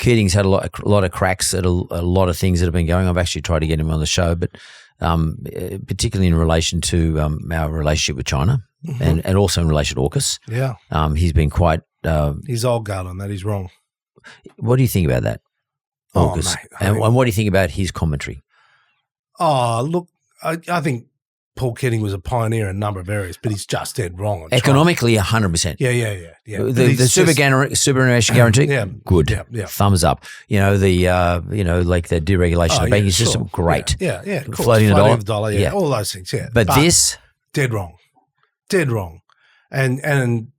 Keating's had a lot of cracks at a lot of things that have been going. I've actually tried to get him on the show, but particularly in relation to our relationship with China and also in relation to AUKUS. Yeah. He's been quite he's old guard on that. He's wrong. What do you think about that? AUKUS? Mate. And what do you think about his commentary? Oh, look, I think Paul Keating was a pioneer in a number of areas, but he's just dead wrong on Economically, 100%. Yeah. The superannuation guarantee, good. Yeah. Thumbs up. Like the deregulation of the banking system, great. Yeah. Of course. Floating the dollar, yeah. All those things, yeah. But this, dead wrong, and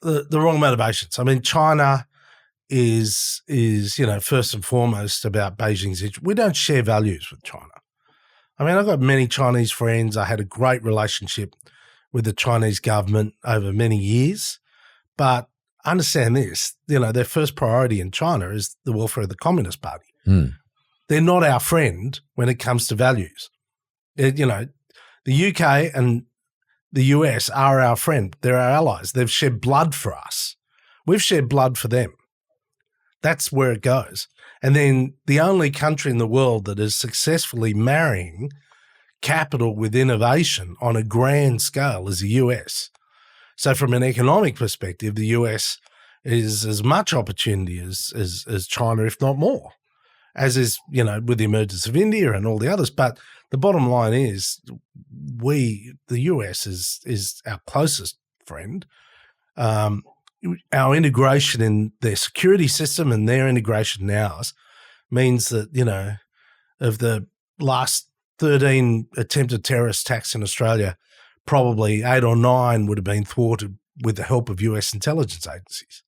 the wrong motivations. I mean, China is first and foremost about Beijing's interest. We don't share values with China. I mean, I've got many Chinese friends. I had a great relationship with the Chinese government over many years. But understand this, their first priority in China is the welfare of the Communist Party. They're not our friend when it comes to values. The UK and the US are our friend. They're our allies. They've shed blood for us. We've shed blood for them. That's where it goes. And then the only country in the world that is successfully marrying capital with innovation on a grand scale is the US. So from an economic perspective, the US is as much opportunity as China, if not more, as is, with the emergence of India and all the others. But the bottom line is the US is our closest friend. Our integration in their security system and their integration in ours means that, of the last 13 attempted terrorist attacks in Australia, probably 8 or 9 would have been thwarted with the help of US intelligence agencies.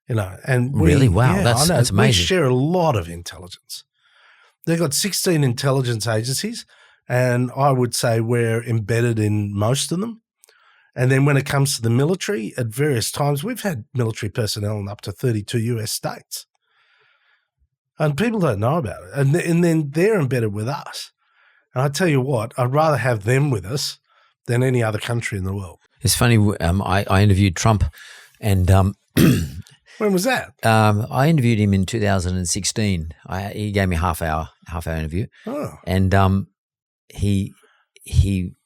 And really? Wow, that's amazing. We share a lot of intelligence. They've got 16 intelligence agencies, and I would say we're embedded in most of them. And then when it comes to the military, at various times, we've had military personnel in up to 32 US states. And people don't know about it. And then they're embedded with us. And I tell you what, I'd rather have them with us than any other country in the world. It's funny, I interviewed Trump and when was that? I interviewed him in 2016. He gave me a half hour interview. Oh. And he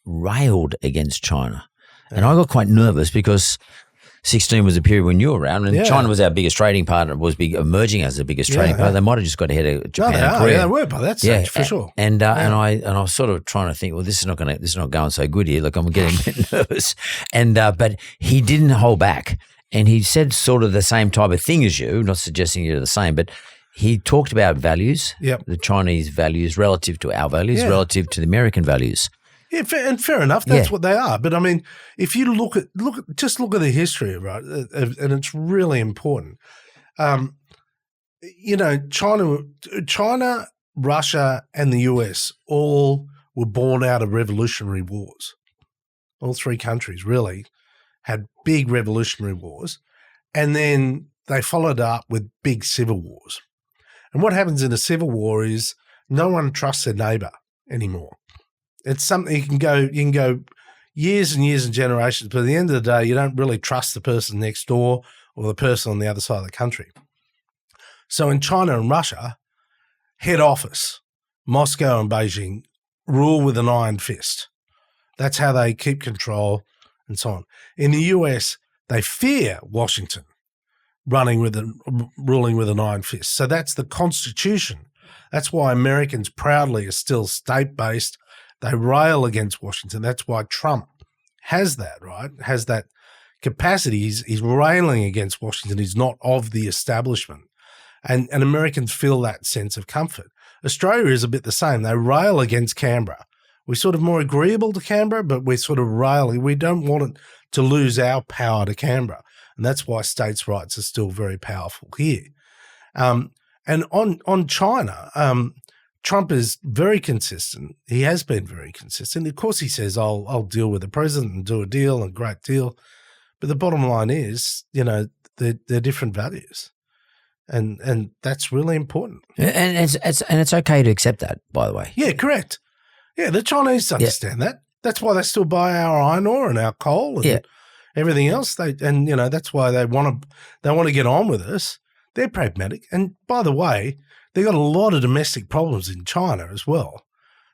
railed against China. And I got quite nervous because 16 was a period when you were around, and China was our biggest trading partner, was emerging as the biggest trading partner. They might have just got ahead of Japan and Korea. Yeah, they were by that stage, for sure. And I was sort of trying to think, well, this is not going so good here. Like, I'm getting a bit nervous. And but he didn't hold back, and he said sort of the same type of thing as you. Not suggesting you're the same, but he talked about values, the Chinese values relative to our values, relative to the American values. Yeah, and fair enough. That's what they are. But I mean, if you look at the history, right, and it's really important. China, Russia, and the US all were born out of revolutionary wars. All three countries really had big revolutionary wars, and then they followed up with big civil wars. And what happens in a civil war is no one trusts their neighbor anymore. It's something you can go years and years and generations, but at the end of the day, you don't really trust the person next door or the person on the other side of the country. So in China and Russia, head office, Moscow and Beijing, rule with an iron fist. That's how they keep control and so on. In the US, they fear Washington ruling with an iron fist. So that's the Constitution. That's why Americans proudly are still state-based. They rail against Washington. That's why Trump has that, right? Has that capacity. He's railing against Washington. He's not of the establishment. And Americans feel that sense of comfort. Australia is a bit the same. They rail against Canberra. We're sort of more agreeable to Canberra, but we're sort of railing. We don't want it to lose our power to Canberra. And that's why states' rights are still very powerful here. And on China, Trump is very consistent. He has been very consistent. Of course, he says, I'll deal with the president and do a deal, a great deal. But the bottom line is, they're different values. And that's really important. And it's okay to accept that, by the way. Yeah, correct. Yeah, the Chinese understand that. That's why they still buy our iron ore and our coal and everything else. That's why they want to get on with us. They're pragmatic. And by the way, they've got a lot of domestic problems in China as well.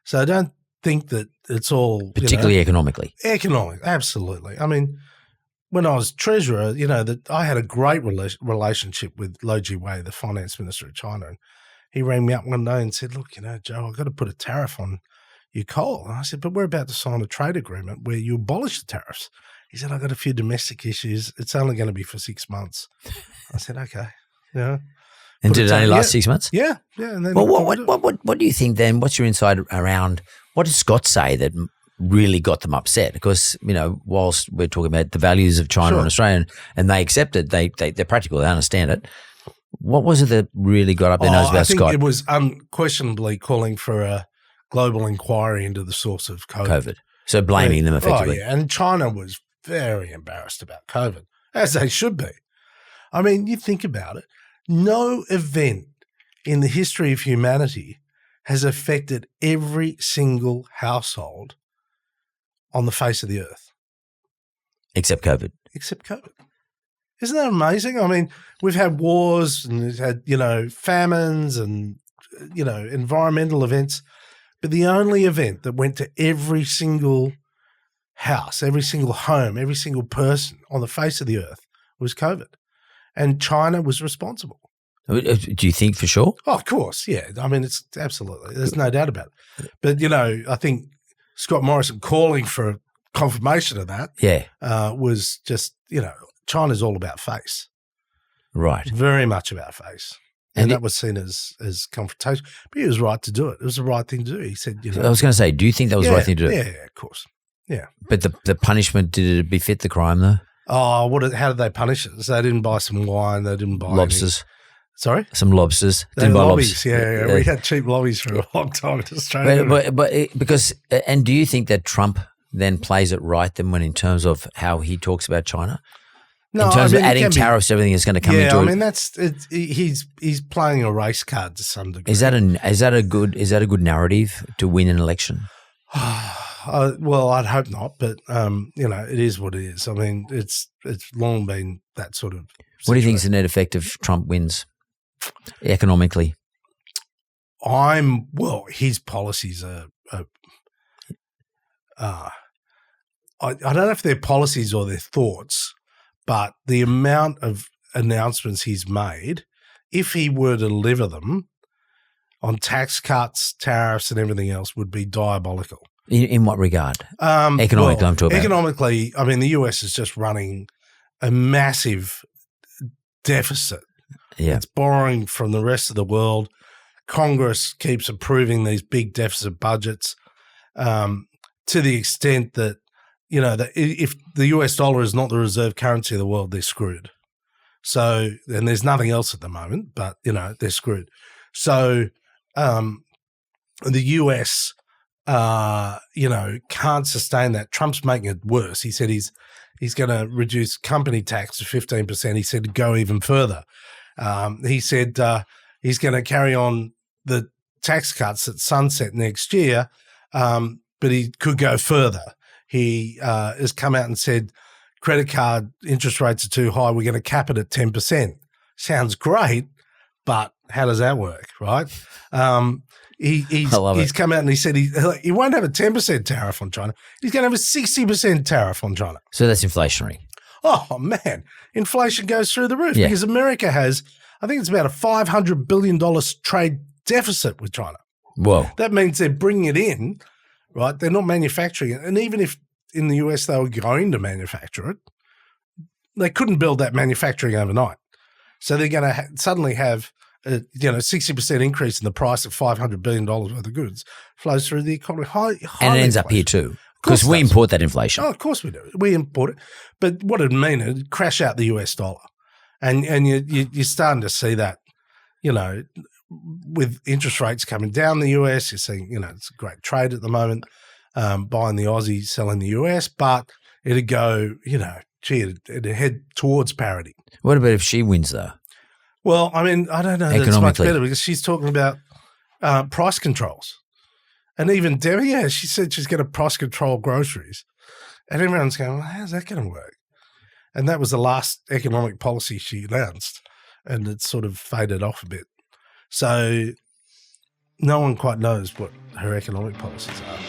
So I don't think that it's all particularly economically. Economic, absolutely. I mean, when I was treasurer, I had a great relationship with Lo Jiwei, the finance minister of China. And he rang me up one day and said, "Look, Joe, I've got to put a tariff on your coal." And I said, "But we're about to sign a trade agreement where you abolish the tariffs." He said, "I've got a few domestic issues. It's only going to be for 6 months." I said, "Okay." And did it only last 6 months? Yeah. And then what do you think then? What's your insight around what did Scott say that really got them upset? Because, whilst we're talking about the values of China and Australia and they accept it, they're practical, they understand it. What was it that really got up their nose about Scott? I think it was unquestionably calling for a global inquiry into the source of COVID. So blaming them effectively. Oh, yeah. And China was very embarrassed about COVID, as they should be. I mean, you think about it. No event in the history of humanity has affected every single household on the face of the earth. Except COVID. Isn't that amazing? I mean, we've had wars and we've had, famines and, environmental events. But the only event that went to every single house, every single home, every single person on the face of the earth was COVID. And China was responsible. Do you think for sure? Oh, of course, yeah. I mean, it's absolutely. There's no doubt about it. But, I think Scott Morrison calling for confirmation of that was just, China's all about face. Right. Very much about face. And that was seen as confrontation. But he was right to do it. It was the right thing to do. He said, I was going to say, do you think that was the right thing to do? Yeah, of course. Yeah. But the punishment, did it befit the crime though? Oh, how did they punish it? So they didn't buy some wine. They didn't buy lobsters. Sorry? Some lobsters. Didn't buy lobbies. Yeah. We had cheap lobbies for a long time in Australia. But do you think that Trump then plays it right then when in terms of how he talks about China? No, in terms of adding tariffs, everything is going to come into it. Yeah, I mean that's he's playing a race card to some degree. Is that a good narrative to win an election? Well, I'd hope not, but it is what it is. I mean, it's long been that sort of situation. What do you think is the net effect if Trump wins economically? His policies are I don't know if they're policies or their thoughts, but the amount of announcements he's made, if he were to deliver them on tax cuts, tariffs, and everything else, would be diabolical. In what regard? Economically, I'm talking about. Economically, I mean, the US is just running a massive deficit. Yeah. It's borrowing from the rest of the world. Congress keeps approving these big deficit budgets to the extent that, that if the US dollar is not the reserve currency of the world, they're screwed. So, and there's nothing else at the moment, but, they're screwed. So, the US, can't sustain that. Trump's making it worse. He said he's going to reduce company tax to 15%. He said to go even further. He said he's going to carry on the tax cuts at sunset next year, but he could go further. He has come out and said credit card interest rates are too high. We're going to cap it at 10%. Sounds great, but how does that work, right? He's come out and he said he won't have a 10% tariff on China. He's going to have a 60% tariff on China. So that's inflationary. Oh, man. Inflation goes through the roof because America has, I think it's about a $500 billion trade deficit with China. Whoa. That means they're bringing it in, right? They're not manufacturing it. And even if in the US they were going to manufacture it, they couldn't build that manufacturing overnight. So they're going to suddenly have a 60% increase in the price of $500 billion worth of goods flows through the economy. And it ends up here too. Because we import that inflation. Oh, of course we do. We import it. But what it'd mean, it'd crash out the US dollar. And you're starting to see that, with interest rates coming down the US, you're seeing, it's a great trade at the moment, buying the Aussie, selling the US, but it'd go, it'd head towards parity. What about if she wins though? Well, I mean, I don't know. That's much better because she's talking about price controls. And even Debbie, she said she's going to price control groceries. And everyone's going, well, how's that going to work? And that was the last economic policy she announced. and it's sort of faded off a bit. So no one quite knows what her economic policies are.